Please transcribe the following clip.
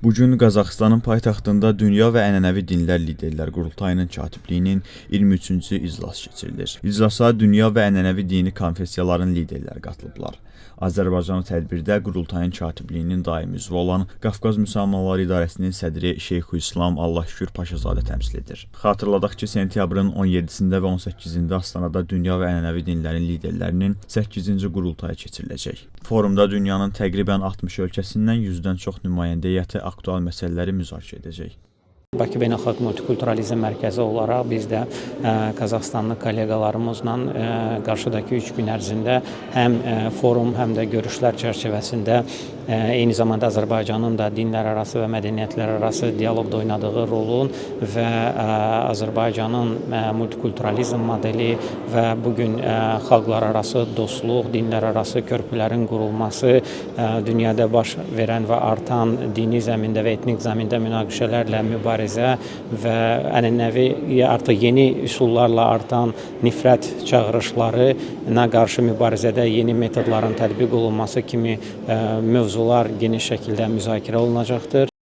Bu gün Qazaxıstanın paytaxtında Dünya və Ənənəvi Dinlər Liderlər Qurultayının katibliyinin 23-cü iclası keçirilir. İclasa dünya və ənənəvi dini konfessiyaların liderləri qatılıblar. Azərbaycan tədbirdə Qurultayın katibliyinin daimi üzvü olan Qafqaz Müsəlmanları İdarəsinin sədri Şeyxülislam Allahşükür Paşazadə təmsil edir. Xatırladaq ki, sentyabrın 17-sində və 18-də Astanada dünya və ənənəvi dinlərin liderlərinin 8-ci qurultayı keçiriləcək. Forumda dünyanın təqribən 60 ölkəsindən 100-dən çox nümayəndə heyəti aktual məsələləri müzakirə edəcək. Bakı Beynəlxalq Multikulturalizm Mərkəzi olaraq biz də Qazaxıstanlı kolleqalarımızla qarşıdakı 3 gün ərzində həm forum, həm də görüşlər çərçivəsində eyni zamanda Azərbaycanın da dinlərarası və mədəniyyətlərarası dialoqda oynadığı rolun və Azərbaycanın multikulturalizm modeli və bugün xalqlararası dostluq, dinlərarası körpülərin qurulması, dünyada baş verən və artan dini zəmində və etnik zəmində münaqişələrlə mübarizə və ənənəvi artıq yeni üsullarla artan nifrət çağırışlarına qarşı mübarizədə yeni metodların tətbiq olunması kimi mövzular geniş şəkildə müzakirə olunacaqdır.